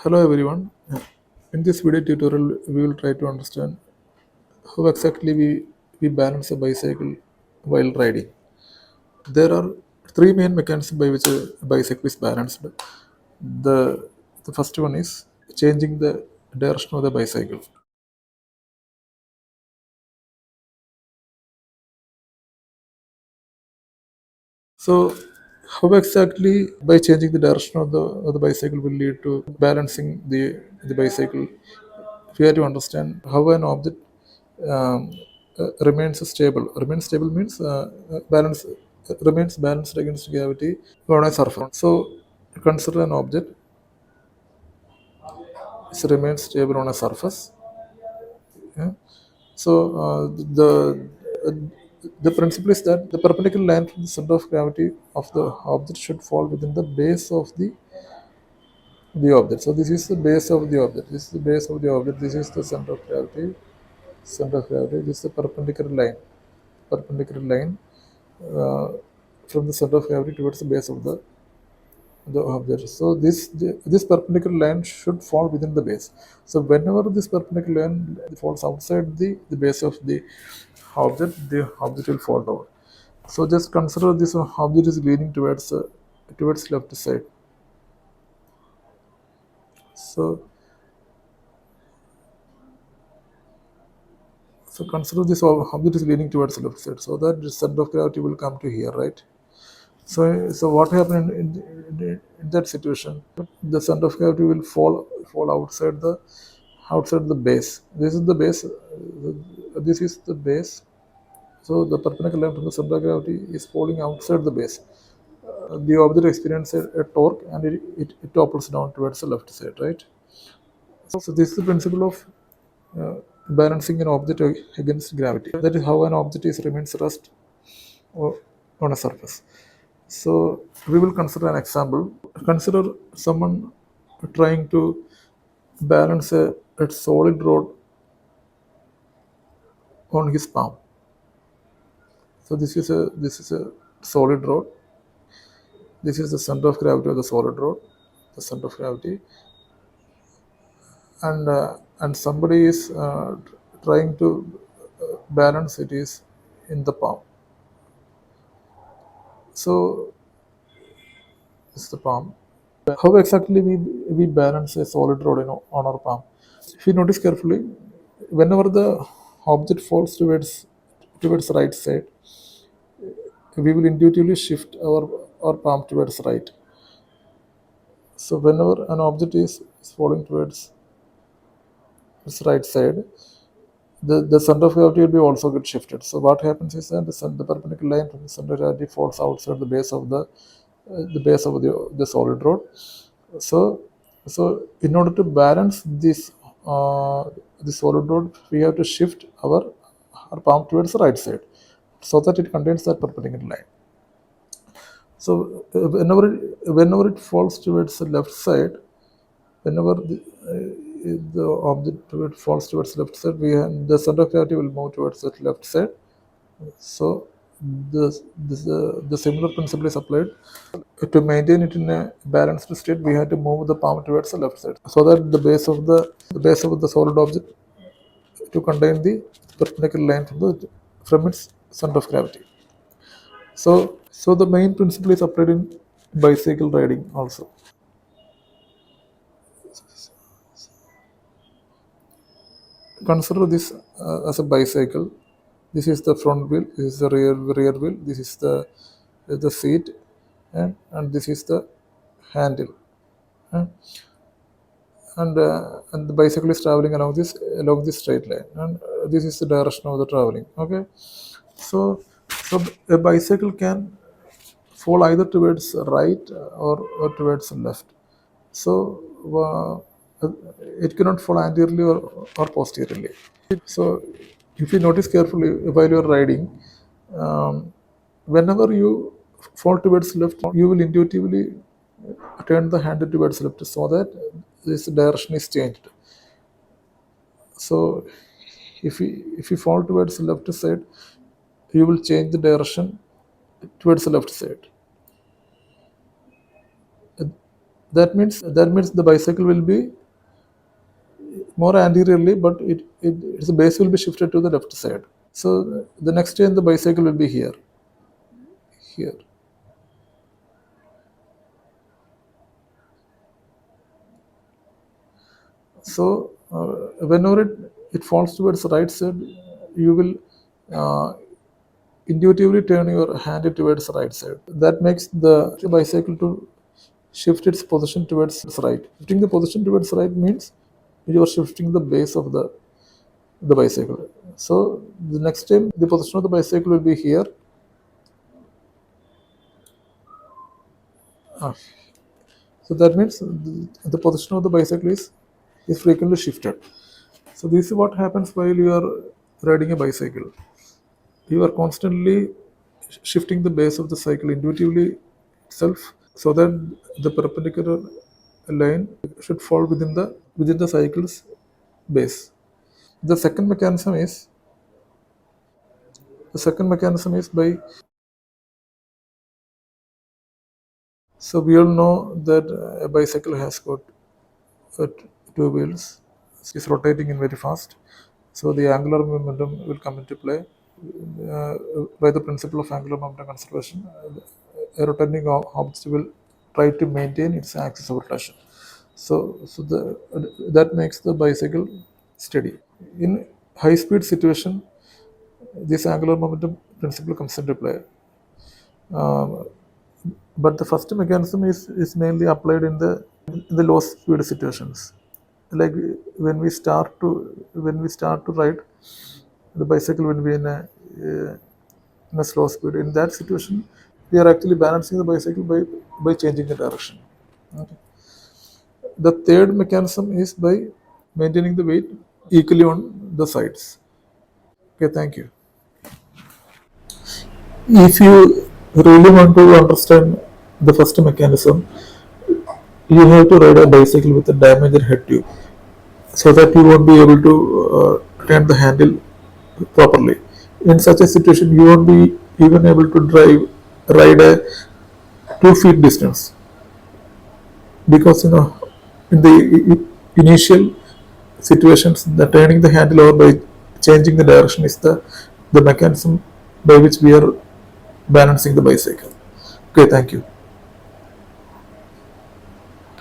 Hello everyone. In this video tutorial, we will try to understand how exactly we balance a bicycle while riding. There are three main mechanisms by which a bicycle is balanced. The, the first one is changing the direction of the bicycle. So, how exactly by changing the direction of the bicycle will lead to balancing the bicycle? We have to understand how an object um, remains stable. Remains stable means balance remains balanced against gravity on a surface. So, consider an object which remains stable on a surface. Yeah. So uh, the principle is that the perpendicular line from the center of gravity of the object should fall within the base of the object. So this is the base of the object. This is the base of the object. This is the center of gravity. Center of gravity. This is the perpendicular line. Perpendicular line uh, from the center of gravity towards the base of the object. So this perpendicular line should fall within the base. So whenever this perpendicular line falls outside the base of the object will fall down. So just consider this object is leaning towards left side. So so consider this object is leaning towards left side. So that the center of gravity will come to here, right? So what happened in that situation? The center of gravity will fall outside the base. This is the base. This is the base. So the perpendicular line from the center of gravity is falling outside the base. The object experiences a torque and it topples down towards the left side, right? So this is the principle of uh, balancing an object against gravity. That is how an object is remains rest on a surface. So we will consider an example. Consider someone trying to balance a solid rod on his palm. So this is a solid rod. This is the center of gravity of the solid rod, the center of gravity, and somebody is trying to balance it is in the palm. So this is the palm. How exactly we balance a solid rod on our palm? If you notice carefully, whenever the object falls towards right side, we will intuitively shift our palm towards right. So whenever an object is falling towards its right side, the center of gravity will be also get shifted. So what happens is that the perpendicular line from the center of gravity falls outside the base of the solid rod. So in order to balance this the solid rod, we have to shift our palm towards the right side so that it contains that perpendicular line. So whenever it falls towards the left side, whenever the object falls towards the left side, the center of gravity will move towards the left side. So the similar principle is applied. To maintain it in a balanced state, we have to move the palm towards the left side, so that the base of the solid object to contain the perpendicular line from its center of gravity. So the main principle is applied in bicycle riding also. Consider this as a bicycle. This is the front wheel. This is the rear wheel. This is the seat, and this is the handle. And and the bicycle is traveling along this straight line, and this is the direction of the traveling. Okay, so so a bicycle can fall either towards right or towards left. So it cannot fall anteriorly or posteriorly. So if you notice carefully while you are riding, um, whenever you fall towards left, you will intuitively turn the handle towards left so that this direction is changed. So if you fall towards the left side, you will change the direction towards the left side. That means the bicycle will be more anteriorly, but its base will be shifted to the left side. So the next time the bicycle will be here. So whenever it falls towards the right side, you will uh, intuitively turn your hand towards the right side. That makes the bicycle to shift its position towards the right. Shifting the position towards the right means you are shifting the base of the bicycle. So the next time the position of the bicycle will be here. Ah, so that means the position of the bicycle is frequently shifted. So this is what happens while you are riding a bicycle. You are constantly shifting the base of the cycle intuitively itself, so that the perpendicular line should fall within the cycle's base. The second mechanism is by, so we all know that a bicycle has got uh, two wheels. It's rotating in very fast. So the angular momentum will come into play uh, by the principle of angular momentum conservation. A rotating object will try to maintain its axis of rotation. That makes the bicycle steady. In high speed situation, this angular momentum principle comes into play. But the first mechanism is mainly applied in the low speed situations. Like when we start to ride the bicycle when we in a slow speed. In that situation, we are actually balancing the bicycle by changing the direction. Okay. The third mechanism is by maintaining the weight equally on the sides. Okay, thank you. If you really want to understand the first mechanism, you have to ride a bicycle with a damaged head tube, so that you won't be able to turn the handle properly. In such a situation, you won't be even able to ride a 2 feet distance, because in the initial situations, the turning the handle over by changing the direction is the mechanism by which we are balancing the bicycle. Okay, thank you.